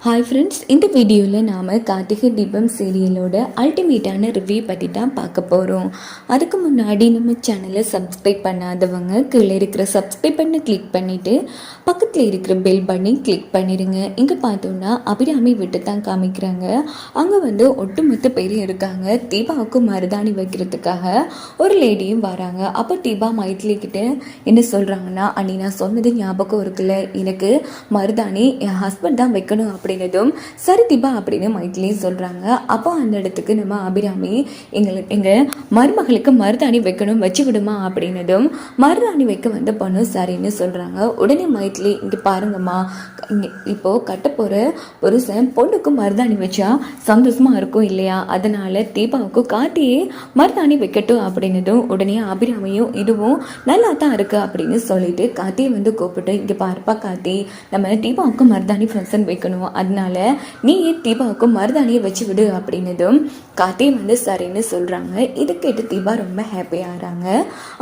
Hi friends, இந்த வீடியோவில் நாம் கார்த்திகை தீபம் சீரியலோட அல்டிமேட்டான ரிவ்யூ பற்றி தான் பார்க்க போகிறோம். அதுக்கு முன்னாடி நம்ம சேனலை சப்ஸ்கிரைப் பண்ணாதவங்க கீழே இருக்கிற சப்ஸ்கிரைப் பண்ணி கிளிக் பண்ணிவிட்டு பக்கத்தில் இருக்கிற பெல் பண்ணி கிளிக் பண்ணிடுங்க. இங்கே பார்த்தோன்னா அபிராமி விட்டு தான் காமிக்கிறாங்க. அங்கே ஒட்டுமொத்த பேரும் இருக்காங்க. தீபாவுக்கு மருதாணி வைக்கிறதுக்காக ஒரு லேடியும் வராங்க. அப்போ தீபா மைத்திலிக்கிட்ட என்ன சொல்கிறாங்கன்னா, அன்னி நான் சொன்னது ஞாபகம் இருக்குல்ல, எனக்கு மருதாணி என் ஹஸ்பண்ட் தான் வைக்கணும் அப்படின்னதும் சரி தீபா அப்படின்னு மைத்திலியும் சொல்கிறாங்க. அப்போ அந்த இடத்துக்கு நம்ம அபிராமி எங்கள் மருமகளுக்கு மருதாணி வைக்கணும், வச்சு விடுமா அப்படின்னதும் மருதாணி வைக்க வந்த பொண்ணு சரின்னு சொல்கிறாங்க. உடனே மைத்திலி, இங்கே பாருங்கம்மா, இப்போது கட்ட போகிற புருஷன் பொண்ணுக்கு மருதாணி வச்சா சந்தோஷமாக இருக்கும் இல்லையா, அதனால் தீபாவுக்கு காட்டியே மருதாணி வைக்கட்டும் அப்படின்னதும் உடனே அபிராமியும் இதுவும் நல்லா தான் இருக்குது அப்படின்னு சொல்லிட்டு காத்தியை கூப்பிட்டு, இங்கே பாருப்பா காத்தி, நம்ம தீபாவுக்கு மருதாணி ஃபங்க்ஷன் வைக்கணும், அதனால நீ தீபாவுக்கு மருதாணியை வச்சு விடு அப்படின்னதும் காத்தி சரின்னு சொல்கிறாங்க. இதை கேட்டு தீபா ரொம்ப ஹாப்பியாகிறாங்க.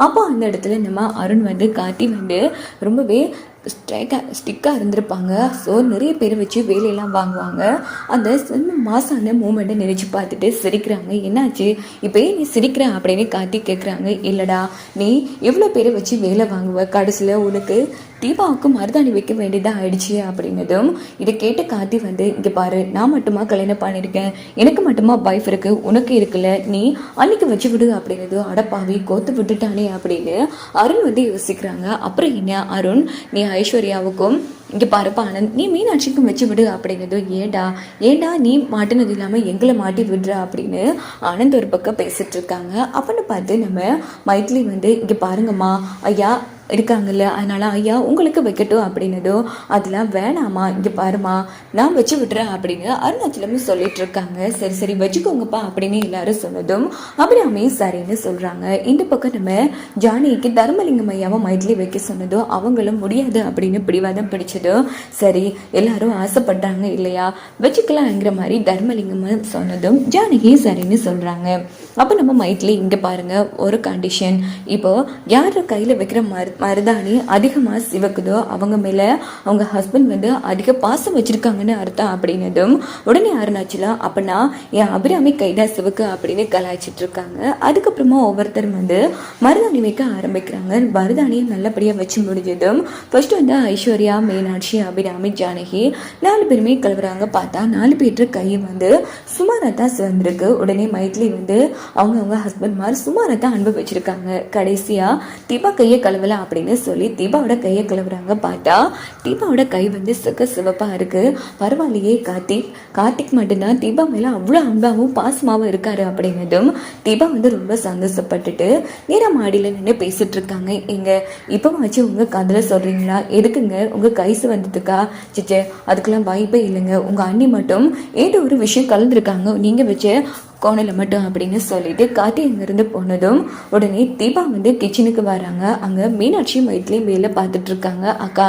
அப்போ அந்த இடத்துல நம்ம அருண் காத்தி ரொம்பவே ஸ்டிக்காக இருந்திருப்பாங்க. ஸோ நிறைய பேரை வச்சு வேலையெல்லாம் வாங்குவாங்க. அந்த மாசான மூமெண்ட்டை நினைச்சு பார்த்துட்டு சிரிக்கிறாங்க. என்னாச்சு இப்போ நீ சிரிக்கிற அப்படின்னு காத்தி கேட்குறாங்க. இல்லைடா, நீ எவ்வளோ பேரை வச்சு வேலை வாங்குவ, கடைசியில் உனக்கு தீபாவுக்கு மருதாணி வைக்க வேண்டியதாக ஆயிடுச்சு அப்படின்னதும் இதை கேட்டு காத்தி இங்கே பாரு, நான் மட்டுமா கல்யாணம் பண்ணியிருக்கேன், எனக்கு மட்டுமா வைஃப் இருக்கு, உனக்கு இருக்குல்ல, நீ அன்னைக்கு வச்சு விடு அப்படின்னதும் அடப்பாவி கோத்து விட்டுட்டானே அப்படின்னு அருண் யோசிக்கிறாங்க. அப்புறம் என்ன அருண், நீ ஐஸ்வர்யாவுக்கும் இங்கே பாருப்பா ஆனந்த், நீ மீனாட்சிக்கும் வச்சு விடு அப்படின்னதும் ஏண்டா நீ மாட்டினது இல்லாமல் எங்களை மாட்டி விடுற அப்படின்னு ஆனந்த் ஒரு பக்கம் பேசிட்டு இருக்காங்க. அப்படின்னு பார்த்து நம்ம மைத்திலி இங்கே பாருங்கம்மா, ஐயா இருக்காங்கல்ல, அதனால ஐயா உங்களுக்கு வைக்கட்டும் அப்படின்னதும் அதெல்லாம் வேணாமா, இங்கே பாருமா நான் வச்சு விட்டுறேன் அப்படின்னு அருணாச்சலமும் சொல்லிட்டு இருக்காங்க. சரி வச்சுக்கோங்கப்பா அப்படின்னு எல்லாரும் சொன்னதும் அபிராமியும் சரின்னு சொல்றாங்க. இந்த பக்கம் நம்ம ஜானகிக்கு தர்மலிங்கம் ஐயாவை மைத்திலி வைக்க சொன்னதும் அவங்களும் முடியாது அப்படின்னு பிடிவாதம் பிடிச்சதும் சரி எல்லாரும் ஆசைப்படுறாங்க இல்லையா, வச்சுக்கலாங்கிற மாதிரி தர்மலிங்கம் சொன்னதும் ஜானகியும் சரின்னு சொல்றாங்க. அப்போ நம்ம மைத்திலி, இங்கே பாருங்க, ஒரு கண்டிஷன், இப்போ யார் கையில் வைக்கிற மருதாணி அதிகமாக சிவக்குதோ அவங்க மேலே அவங்க ஹஸ்பண்ட் அதிக பாசம் வச்சுருக்காங்கன்னு அர்த்தம் அப்படின்னதும் உடனே அருணாச்சலா, அப்போனா என் அபிராமி கைதான் சிவக்கு அப்படின்னு கலாய்ச்சிட்டு இருக்காங்க. அதுக்கப்புறமா ஒவ்வொருத்தர் மருதாணி வைக்க ஆரம்பிக்கிறாங்க. மருதாணியை நல்லபடியாக வச்சு முடிஞ்சதும் ஃபர்ஸ்ட் ஐஸ்வர்யா, மீனாட்சி, அபிராமி, ஜானகி 4 பேருமே கழுவுறாங்க. பார்த்தா 4 பேர் கை சுமாராக தான் சிவந்திருக்கு. உடனே மைத்திலி அவங்க ஹஸ்பண்ட் மாதிரி சுமாராக தான் அன்பு வச்சிருக்காங்க. கடைசியாக தீபா கையை கழுவல அப்படின்னு சொல்லி தீபாவோட கையை கழுவுறாங்க. பார்த்தா தீபாவோட கை சிவப்பாக இருக்கு. பரவாயில்லையே, கார்த்திக் மட்டும்தான் தீபா மேலே அவ்வளோ அன்பாகவும் பாசமாகவும் இருக்காரு அப்படின்னதும் தீபா ரொம்ப சந்தோஷப்பட்டுட்டு நேரம் மாடியில் நின்று பேசிட்டு இருக்காங்க. எங்க இப்போ வச்சு உங்கள் கதில் சொல்கிறீங்களா, எதுக்குங்க உங்கள் கைசு வந்ததுக்கா, சிச்சே அதுக்கெல்லாம் வாய்ப்பே இல்லைங்க, உங்கள் அண்ணி மட்டும் ஏதோ ஒரு விஷயம் கலந்துருக்காங்க நீங்கள் வச்சு கோணையில் மட்டும் அப்படின்னு சொல்லிட்டு காட்டி இங்கேருந்து போனதும் உடனே தீபா கிச்சனுக்கு வராங்க. அங்கே மீனாட்சி மைத்திலையும் வேலை பார்த்துட்டு இருக்காங்க. அக்கா,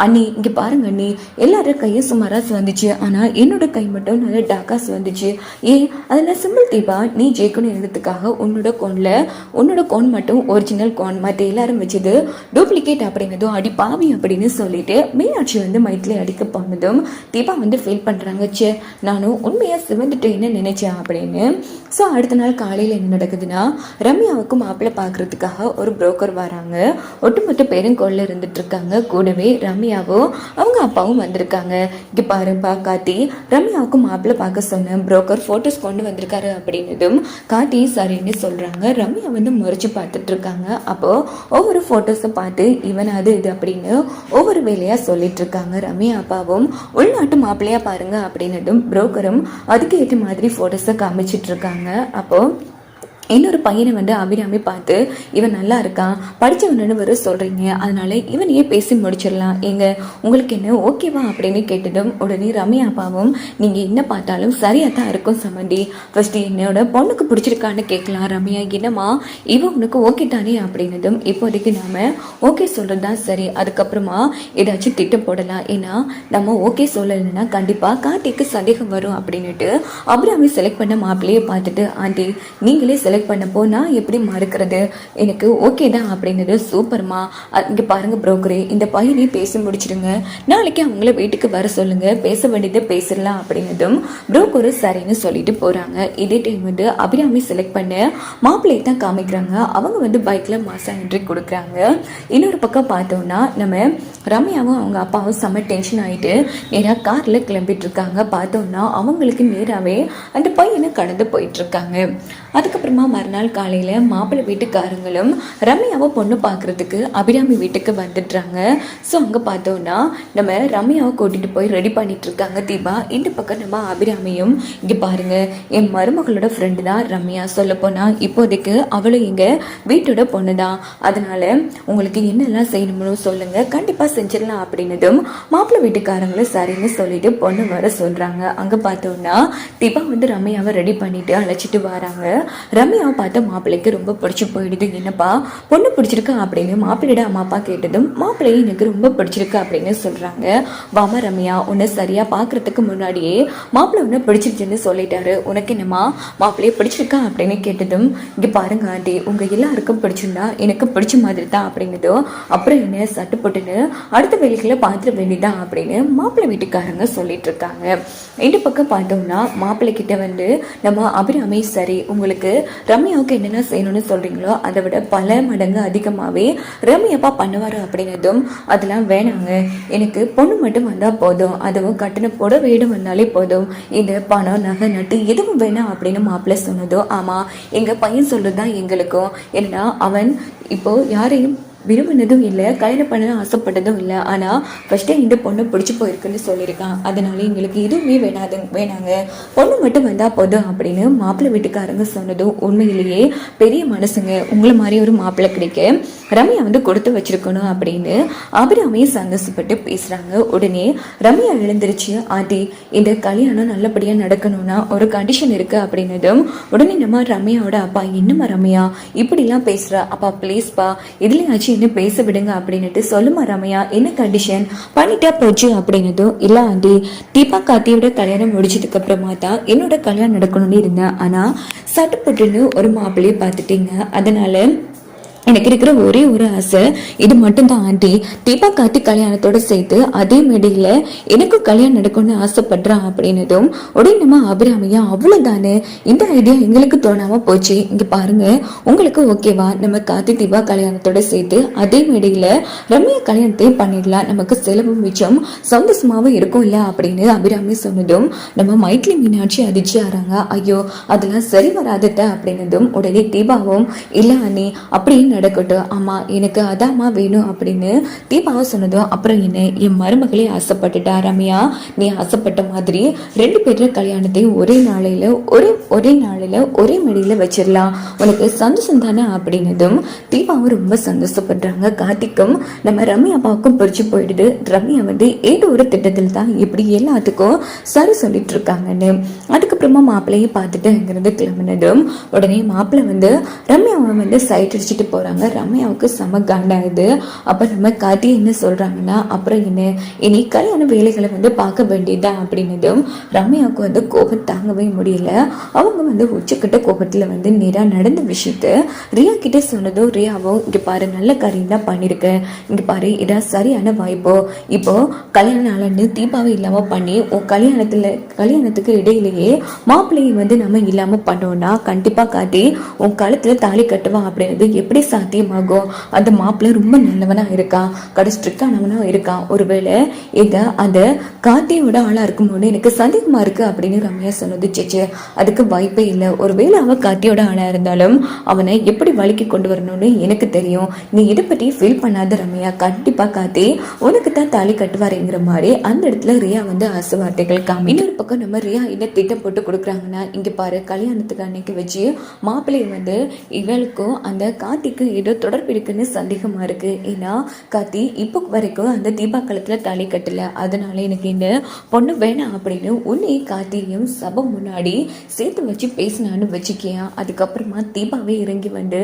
அண்ணி இங்கே பாருங்க அண்ணி, எல்லாரும் கையும் சுமாராக சிவந்துச்சு, ஆனால் என்னோட கை மட்டும் நல்லா டாக்காக சிவந்துச்சு. அதில் சிம்பிள் தீபா, நீ ஜெயிக்கணும் எழுதுறதுக்காக உன்னோட கோன் மட்டும் ஒரிஜினல் கோன், மற்ற எல்லாரும் வச்சது டூப்ளிகேட் அப்படின்னதும் அடி பாவி அப்படின்னு சொல்லிட்டு மீனாட்சி மைத்திலி அடிக்க போனதும் தீபா ஃபீல் பண்ணுறாங்க. சே, நானும் உண்மையாக சிவந்துட்டேன்னு நினைச்சேன் அப்படின்னு. ஸோ அடுத்த நாள் காலையில் என்ன நடக்குதுன்னா, ரம்யாவுக்கு மாப்பிள்ளை பார்க்கறதுக்காக ஒரு புரோக்கர் வராங்க. ஒட்டுமொத்த பேருங்கோளில் இருந்துட்டு இருக்காங்க. கூடவே ரம்யாவும் அவங்க அப்பாவும் வந்திருக்காங்க. இங்கே பாருப்பா காத்தி, ரம்யாவுக்கு மாப்பிள்ளை பார்க்க சொன்ன புரோக்கர் ஃபோட்டோஸ் கொண்டு வந்திருக்காரு அப்படின்னதும் காத்தி சரின்னு சொல்கிறாங்க. ரம்யா முறைச்சு பார்த்துட்டு இருக்காங்க. அப்போது ஒவ்வொரு ஃபோட்டோஸை பார்த்து இவன் அது இது அப்படின்னு ஒவ்வொரு வேலையாக சொல்லிட்டு இருக்காங்க. ரம்யா அப்பாவும் உள்நாட்டு மாப்பிள்ளையா பாருங்க அப்படின்னதும் புரோக்கரும் அதுக்கு ஏற்ற மாதிரி ஃபோட்டோஸை காமிச்சிட்டு இருக்காங்க. அப்போ இன்னொரு பையனை அபிராமி பார்த்து, இவன் நல்லா இருக்கான், படித்தவனு சொல்கிறீங்க, அதனால இவனையே பேசி முடிச்சிடலாம், உங்களுக்கு என்ன ஓகேவா அப்படின்னு கேட்டதும் உடனே ரம்யா அப்பாவும், நீங்கள் என்ன பார்த்தாலும் சரியாக தான் இருக்கும் சம்மந்தி, ஃபஸ்ட்டு என்னோட பொண்ணுக்கு பிடிச்சிருக்கான்னு கேட்கலாம். ரம்யா, என்னம்மா இவன் உனக்கு ஓகே தானே அப்படின்னதும் இப்போதைக்கு நாம் ஓகே சொல்கிறது தான் சரி, அதுக்கப்புறமா ஏதாச்சும் திட்டம் போடலாம், ஏன்னா நம்ம ஓகே சொல்லலைன்னா கண்டிப்பாக கார்த்திக்கு சந்தேகம் வரும் அப்படின்னுட்டு அபிராமி செலக்ட் பண்ண மாப்பிள்ளையே பார்த்துட்டு, ஆண்டி நீங்களே செலக்ட் செலக்ட் பண்ணப்போ நான் எப்படி மறுக்கிறது, எனக்கு ஓகே தான் அப்படின்னது. சூப்பர்மா, இங்கே பாருங்க புரோக்கரே, இந்த பையனே பேசி முடிச்சிடுங்க, நாளைக்கு அவங்கள வீட்டுக்கு வர சொல்லுங்க, பேச வேண்டியதை பேசிடலாம் அப்படின்னதும் புரோக்கரு சரின்னு சொல்லிட்டு போறாங்க. இதே டைம் வந்து அபிராமி செலக்ட் பண்ண மாப்பிள்ளையை தான் காமிக்கிறாங்க. அவங்க வந்து பைக்ல மாசா என்ட்ரி கொடுக்குறாங்க. இன்னொரு பக்கம் பார்த்தோம்னா நம்ம ரம்யாவும் அவங்க அப்பாவும் செம்ம டென்ஷன் ஆகிட்டு நேராக காரில் கிளம்பிட்டு இருக்காங்க. பார்த்தோம்னா அவங்களுக்கு நேராகவே அந்த பையனை கடந்து போயிட்டு இருக்காங்க. அதுக்கப்புறமா மறுநாள் காலையில் மாப்பிள்ளை வீட்டுக்காரங்களும் ரம்யாவை பொண்ணு பார்க்குறதுக்கு அபிராமி வீட்டுக்கு வந்துடுறாங்க. ஸோ அங்கே பார்த்தோன்னா நம்ம ரம்யாவை கூட்டிகிட்டு போய் ரெடி பண்ணிட்டு இருக்காங்க தீபா. இந்த பக்கம் நம்ம அபிராமியும் இங்கே பாருங்க, என் மருமகளோட ஃப்ரெண்டு தான் ரம்யா, சொல்லப்போனால் இப்போதைக்கு அவளும் எங்கள் வீட்டோட பொண்ணு தான், அதனால உங்களுக்கு என்னெல்லாம் செய்யணும்னு சொல்லுங்கள், கண்டிப்பாக செஞ்சிடலாம் அப்படின்னதும் மாப்பிள்ளை வீட்டுக்காரங்களும் சரின்னு சொல்லிட்டு பொண்ணு வர சொல்கிறாங்க. அங்கே பார்த்தோன்னா தீபா வந்து ரம்யாவை ரெடி பண்ணிட்டு அழைச்சிட்டு வராங்க. ரம்யாவை பார்த்த மாப்பிள்ளைக்கு ரொம்ப பிடிச்சி போயிடுது. என்னப்பா பொண்ணு பிடிச்சிருக்கா அப்படின்னு மாப்பிள்ளையோட அம்மா அப்பா கேட்டதும் மாப்பிள்ளையை எனக்கு ரொம்ப பிடிச்சிருக்கு அப்படின்னு சொல்றாங்க. வாமா ரம்யா, உன்னை சரியா பாக்குறதுக்கு முன்னாடியே மாப்பிள்ளை உன்னை பிடிச்சிருச்சுன்னு சொல்லிட்டாரு, உனக்கு என்னம்மா மாப்பிள்ளையை பிடிச்சிருக்கா அப்படின்னு கேட்டதும் இங்க பாருங்க ஆண்டி, உங்க எல்லாருக்கும் பிடிச்சிருந்தா எனக்கு பிடிச்ச மாதிரி தான் அப்படின்னதும் அப்புறம் என்ன சட்டு போட்டுன்னு அடுத்த வேலைகளை பார்த்துட வேண்டியதான் அப்படின்னு மாப்பிள்ளை வீட்டுக்காரங்க சொல்லிட்டு இருக்காங்க. இந்த பக்கம் பார்த்தோம்னா மாப்பிள்ளை கிட்ட வந்து நம்ம அபிராமி, சரி உங்களுக்கு ரம்யாவுக்கு என்னென்ன செய்யணும்னு சொல்றீங்களோ அதை விட பல மடங்கு அதிகமாகவே ரம்யாப்பா பண்ணுவாரு அப்படின்னதும் அதெல்லாம் வேணாங்க, எனக்கு பொண்ணு மட்டும் வந்தா போதும், அதுவும் கட்டின போட வீடு வந்தாலே போதும், இந்த பணம் நகை நட்டு எதுவும் வேணாம் அப்படின்னு மாப்பிள்ளை சொன்னதும் ஆமா எங்க பையன் சொல்றதுதான் எங்களுக்கும், ஏன்னா அவன் இப்போ யாரையும் விரும்பினதும் இல்லை, கல்யாணம் பண்ண ஆசைப்பட்டதும் இல்லை, ஆனால் ஃபஸ்ட்டே இந்த பொண்ணு பிடிச்சி போயிருக்குன்னு சொல்லியிருக்கான், அதனால எங்களுக்கு எதுவுமே வேணாங்க, பொண்ணு மட்டும் வந்தால் போதும் அப்படின்னு மாப்பிள்ளை வீட்டுக்காரங்க சொன்னதும் உண்மையிலேயே பெரிய மனசுங்க, உங்களை மாதிரி ஒரு மாப்பிள்ளை கிடைக்க ரம்யா வந்து கொடுத்து வச்சிருக்கணும் அப்படின்னு அபிராமியும் சந்தோஷப்பட்டு பேசுகிறாங்க. உடனே ரம்யா எழுந்திருச்சு, ஆண்டி இந்த கல்யாணம் நல்லபடியாக நடக்கணும்னா ஒரு கண்டிஷன் இருக்குது அப்படின்னதும் உடனே நம்ம ரம்யாவோட அப்பா, என்னம்மா ரம்யா இப்படிலாம் பேசுகிறா, அப்பா ப்ளீஸ்ப்பா இதுலேயாச்சும் என்ன பேச விடுங்க அப்படின்னுட்டு, சொல்லுமா ரம்யா என்ன கண்டிஷன், பண்ணிட்டா போச்சு அப்படின்னதும் இல்லை ஆண்டி, தீபா கார்த்தியோட கல்யாணம் முடிச்சதுக்கு அப்புறமா தான் என்னோட கல்யாணம் நடக்கணும்னு இருந்தேன், ஆனால் சட்டுப்பட்டுன்னு ஒரு மாப்பிள்ளையை பார்த்துட்டீங்க, அதனால எனக்கு இருக்கிற ஒரே ஒரு ஆசை இது மட்டும்தான் ஆண்டி, தீபா கார்த்திக் கல்யாணத்தோட சேர்த்து அதே மேடையில் எனக்கும் கல்யாணம் நடக்கும்னு ஆசைப்படுறான் அப்படின்னதும் உடனே நம்ம அபிராமியா, அவ்வளோதானே, இந்த ஐடியா எங்களுக்கு தோணாம போச்சு, இங்க பாருங்க உங்களுக்கு ஓகேவா, நம்ம கார்த்திக் தீபா கல்யாணத்தோட சேர்த்து அதே மேடையில் ரம்யா கல்யாணத்தையும் பண்ணிடலாம், நமக்கு செலவு மிச்சம் சந்தோஷமாவும் இருக்கும் இல்ல அப்படின்னு அபிராமி சொன்னதும் நம்ம மைட்லி மீனாட்சி அதிர்ச்சி ஆறாங்க. ஐயோ அதெல்லாம் சரி வராதத அப்படின்னதும் உடனே தீபாவும் இல்ல அண்ணி அப்படின்னு நடக்கட்டும், ஆமா எனக்கு அதாம்மா வேணும் அப்படின்னு தீபாவை சொன்னதும் அப்புறம் என்ன, என் மருமகளே ஆசைப்பட்டுட்டா ரம்யா, நீ ஆசைப்பட்ட மாதிரி ரெண்டு பேரும் கல்யாணத்தையும் ஒரே நாளையில ஒரே மடியில வச்சிடலாம், உனக்கு சந்தோஷம் தானே அப்படின்னதும் தீபாவும் ரொம்ப சந்தோஷப்படுறாங்க. கார்த்திக்கும் நம்ம ரம்யா அப்பாவுக்கும் பிடிச்சு போயிடுது. ரம்யா வந்து ஏதோ ஒரு திட்டத்தில் தான் இப்படி எல்லாத்துக்கும் சரி சொல்லிட்டு இருக்காங்கன்னு. அதுக்கப்புறமா மாப்பிள்ளையை பார்த்துட்டு அங்கிருந்து கிளம்பினதும் உடனே மாப்பிள்ளை வந்து ரம்யாவை வந்து சைட் அடிச்சுட்டு போறாங்க. ரம்யாவுக்கு செம காண்டாகுது. அப்ப நம்ம கார்த்தி என்ன சொல்றாங்கன்னா, அப்புறம் என்ன இனி கல்யாண வேலைகளை வந்து பார்க்க வேண்டியதா அப்படின்னதும் ரம்யாவுக்கு வந்து கோபம் தாங்கவே முடியல. அவங்க வந்து உச்சக்கட்ட கோபத்துல வந்து நேரா நடந்த விஷயத்த ரியா கிட்ட சொன்னதும் ரியாவும் இங்க பாரு நல்ல காரியம் தான் பண்ணிருக்கேன், இங்க பாரு இதான் சரியான வாய்ப்போ, இப்போ கல்யாண நாளன்னு தீபாவை இல்லாம பண்ணி உன் கல்யாணத்துக்கு இடையிலேயே மாப்பிள்ளையை வந்து நம்ம இல்லாம பண்ணோம்னா கண்டிப்பா காட்டி உன் கழுத்துல தாலி கட்டுவான் அப்படின்றது எப்படி சாத்தியமாகும், அந்த மாப்பிள்ளை ரொம்ப நல்லவனா இருக்கான், கடை ஸ்ட்ரிக்டானவனா இருக்கான், ஒருவேளை அந்த கார்த்தியோட ஆளா இருக்கும்போது எனக்கு சந்தேகமா இருக்கு அப்படின்னு ரம்யா சொன்னது. சேச்சே அதுக்கு வாய்ப்பே இல்லை, ஒருவேளை அவன் கார்த்தியோட ஆளா இருந்தாலும் அவனை எப்படி வலிக்கு கொண்டு வரணும்னு எனக்கு தெரியும், நீ இதை பற்றி ஃபீல் பண்ணாத ரம்யா, கண்டிப்பா கார்த்தி உனக்கு தான் தாலி கட்டுவாருங்கிற மாதிரி அந்த இடத்துல ரியா வந்து ஆசை வார்த்தைகள் காமி. இன்னொரு பக்கம் நம்ம ரியா என்ன திட்டம் போட்டு கொடுக்குறாங்கன்னா, இங்க பாரு கல்யாணத்துக்கு அன்னைக்கு வச்சு மாப்பிள்ளையை வந்து இவளுக்கும் அந்த கார்த்திக் அவங்களுக்கு ஏதோ தொடர்பு இருக்குன்னு சந்தேகமாக இருக்குது. ஏன்னா கார்த்தி இப்போ வரைக்கும் அந்த தீபா காலத்தில் தாலி கட்டலை, அதனால எனக்கு இந்த பொண்ணு வேணாம் அப்படின்னு உன்னை கார்த்தியையும் சபை முன்னாடி சேர்த்து வச்சு பேசினான்னு வச்சுக்கியா. அதுக்கப்புறமா தீபாவே இறங்கி வந்து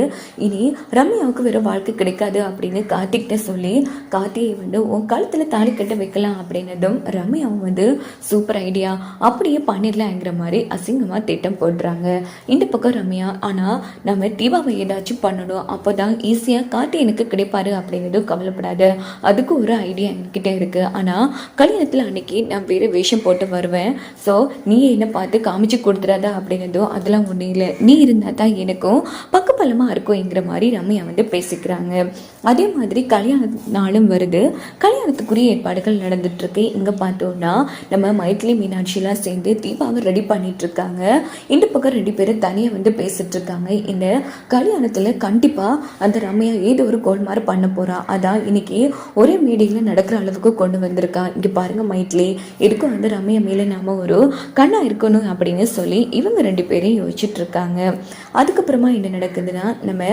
இனி ரம்யாவுக்கு வேற வாழ்க்கை கிடைக்காது அப்படின்னு கார்த்திகிட்ட சொல்லி கார்த்தியை வந்து உன் கழுத்தில் தாலி கட்ட வைக்கலாம் அப்படின்னதும் ரம்யாவும் வந்து சூப்பர் ஐடியா அப்படியே பண்ணிடலாங்கிற மாதிரி அசிங்கமாக திட்டம் போடுறாங்க. இந்த பக்கம் ரம்யா ஆனால் நம்ம தீபாவை ஏதாச்சும் பண்ணணும், அப்போ தான் ஈஸியாக கார்த்தி எனக்கு கிடைப்பாரு அப்படிங்கிறதும் கவலைப்படாத, அதுக்கு ஒரு ஐடியா என்கிட்ட இருக்குது. ஆனால் கல்யாணத்தில் அன்னைக்கு நான் வேறு வேஷம் போட்டு வருவேன், ஸோ நீ என்னை பார்த்து காமிச்சு கொடுத்துறாதா அப்படிங்கிறதும் அதெல்லாம் ஒன்றும் இல்லை, நீ இருந்தால் தான் எனக்கும் பக்கபலமாக இருக்கும்ங்கிற மாதிரி ரம்யா வந்து பேசிக்கிறாங்க. அதே மாதிரி கல்யாண நாளும் வருது, கல்யாணத்துக்குரிய ஏற்பாடுகள் நடந்துட்டுருக்கு. இங்கே பார்த்தோன்னா நம்ம மைத்லி மீனாட்சிலாம் சேர்ந்து தீபாவை ரெடி பண்ணிட்டு இருக்காங்க. இந்த பக்கம் 2 பேரும் தனியாக வந்து பேசிட்டு இருக்காங்க. இந்த கல்யாணத்தில் கண்டிப்பாக அந்த ரம்யா ஏதோ ஒரு கோல்மாறு பண்ண போகிறா, அதான் இன்னைக்கு ஒரே மேடையில் நடக்கிற அளவுக்கு கொண்டு வந்திருக்கா. இங்கே பாருங்க மைத்லி, இதுக்கும் வந்து ரம்யா மேலே நாம ஒரு கண்ணா இருக்கணும் அப்படின்னு சொல்லி இவங்க 2 பேரையும் யோசிச்சுட்டு இருக்காங்க. அதுக்கப்புறமா என்ன நடக்குதுன்னா நம்ம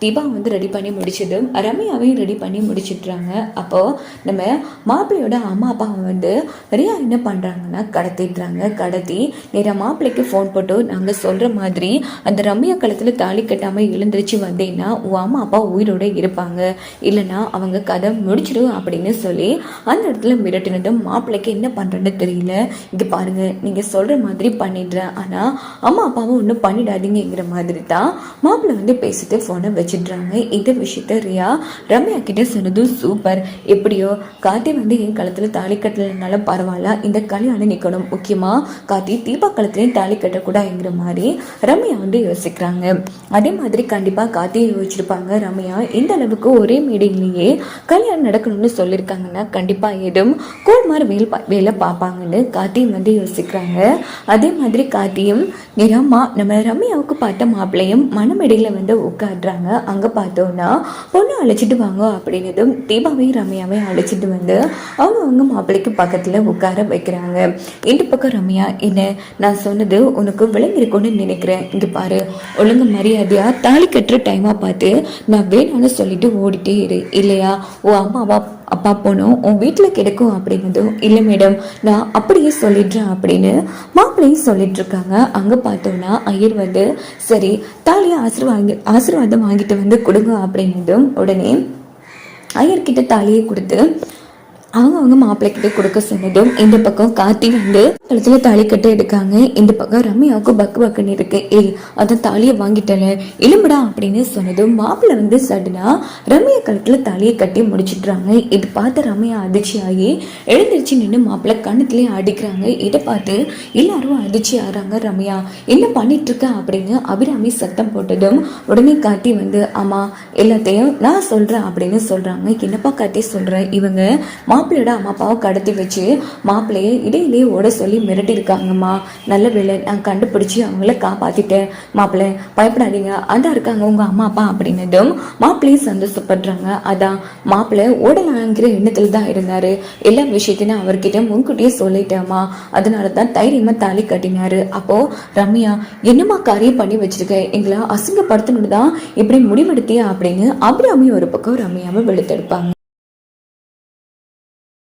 தீபா வந்து ரெடி பண்ணி முடிச்சது, ரம்யாவையும் ரெடி பண்ணி முடிச்சிட்றாங்க. அப்போது நம்ம மாப்பிள்ளையோட அம்மா அப்பா வந்து ரியா என்ன பண்ணுறாங்கன்னா கடத்திடுறாங்க. கடத்தி நேராக மாப்பிள்ளைக்கு ஃபோன் போட்டு நாங்கள் சொல்கிற மாதிரி அந்த ரம்யா கழுத்தில் தாலி கட்டாமல் எழுந்திரிச்சு வந்தேன்னா உன் அம்மா அப்பா உயிரோடு இருப்பாங்க, இல்லைன்னா அவங்க கதை முடிச்சிடும் அப்படின்னு சொல்லி அந்த இடத்துல மிரட்டினதும் மாப்பிள்ளைக்கு என்ன பண்ணுறேன்னு தெரியல. இங்கே பாருங்கள், நீங்கள் சொல்கிற மாதிரி பண்ணிடுறேன், ஆனால் அம்மா அப்பாவும் ஒன்றும் பண்ணிடாதீங்கிற மாதிரி தான் மாப்பிள்ளை வந்து பேசிட்டு ஃபோனை வச்சிடுறாங்க. இந்த விஷயத்த ரியா ரம்யா கிட்ட சொன்னதும் சூப்பர், எப்படியோ கார்த்தி வந்து என் கழுத்தில் தாலி கட்டலைனால பரவாயில்ல, இந்த கல்யாணம் நிற்கணும், முக்கியமாக கார்த்தி தீபா கழுத்துலையும் தாலி கட்டக்கூடாதுங்கிற மாதிரி ரம்யா வந்து யோசிக்கிறாங்க. அதே மாதிரி கண்டிப்பாக கார்த்தியை யோசிச்சிருப்பாங்க. ரம்யா இந்த அளவுக்கு ஒரே மீடிங்லேயே கல்யாணம் நடக்கணும்னு சொல்லியிருக்காங்கன்னா கண்டிப்பாக எதுவும் கோல்மார் வேலை பார்ப்பாங்கன்னு கார்த்தியும் வந்து யோசிக்கிறாங்க. அதே மாதிரி கார்த்தியும் நம்ம ரம்யாவுக்கு பார்த்த மாப்பிள்ளையும் மனமேடையில் வந்து உட்காடுறாங்க. அங்கே பார்த்தோன்னா பொண்ணு அழைச்சிட்டு வாங்க அப்படின்னதும் தீபாவையும் ரம்யாவையும் அழைச்சிட்டு வந்து அவங்க மாப்பிள்ளைக்கு பக்கத்தில் உட்கார வைக்கிறாங்க. இந்த பக்கம் ரம்யா, என்ன நான் சொன்னது உனக்கு விளங்கிருக்கும்னு நினைக்கிறேன், இங்கே பாரு, ஒழுங்கு மரியாதையாக தாலி கட்டுற டைமாக பார்த்து நான் வேணும்னு சொல்லிட்டு ஓடிட்டே இரு, இல்லையா உன் அம்மாவா அப்பா போனோம் உன் வீட்டில் கிடைக்கும் அப்படின்னதும் இல்லை மேடம் நான் அப்படியே சொல்லிடுறேன் அப்படின்னு மாப்பிள்ளையும் சொல்லிட்டு இருக்காங்க. அங்கே பார்த்தோன்னா ஐயர் வந்து சரி தாலியை ஆசீர்வாதம் வாங்கிட்டு வந்து கொடுங்க அப்படின்னதும் உடனே ஐயர்கிட்ட தாலியை கொடுத்து அவங்க மாப்பிள்ளைக்கிட்ட கொடுக்க சொன்னதும் இந்த பக்கம் கார்த்தி வந்து கழுத்துல தாலி கட்ட எடுக்காங்க. இந்த பக்கம் ரம்யாவுக்கு பக்கு பக்குன்னு இருக்கு, ஏய் அதான் தாலியை வாங்கிட்டல எலும்புடா அப்படின்னு சொன்னதும் மாப்பிள்ளை வந்து சடனா ரம்யா கழுத்துல தாலியை கட்டி முடிச்சிடுறாங்க. இது பார்த்து ரம்யா அதிர்ச்சி ஆகி எழுந்திரிச்சு நின்று மாப்பிள்ளை கண்ணத்துலேயே அடிக்கிறாங்க. இதை பார்த்து எல்லாரும் அதிர்ச்சி ஆகிறாங்க. ரம்யா என்ன பண்ணிட்டு இருக்க அப்படின்னு அபிராமி சத்தம் போட்டதும் உடனே கார்த்தி வந்து ஆமா எல்லாத்தையும் நான் சொல்றேன் அப்படின்னு சொல்றாங்க. என்னப்பா கார்த்தி சொல்றேன், இவங்க மாப்பிள்ளையோட அம்மா அப்பாவை கடத்தி வச்சு மாப்பிள்ளையை இடையிலேயே ஓட சொல்லி மிரட்டியிருக்காங்கம்மா, நல்ல வேலை நான் கண்டுபிடிச்சி அவங்கள காப்பாற்றிட்டேன், மாப்பிள்ளை பயப்படாதீங்க அதான் இருக்காங்க உங்கள் அம்மா அப்பா அப்படின்னதும் மாப்பிள்ளையும் சந்தோஷப்படுறாங்க. அதான் மாப்பிள்ளை ஓடலாங்கிற எண்ணத்தில் தான் இருந்தார், எல்லா விஷயத்தையும் அவர்கிட்ட முன்கூட்டியே சொல்லிட்டேம்மா, அதனால தான் தைரியமாக தாலி கட்டினாரு. அப்போது ரம்யா என்னம்மா காரியம் பண்ணி வச்சிருக்க, எங்களை அசிங்கப்படுத்தணுன்னு தான் இப்படி முடிவெடுத்தியா அப்படின்னு அபிராமி ஒரு பக்கம் ரம்யாவை வெளுத்தெடுப்பாங்க.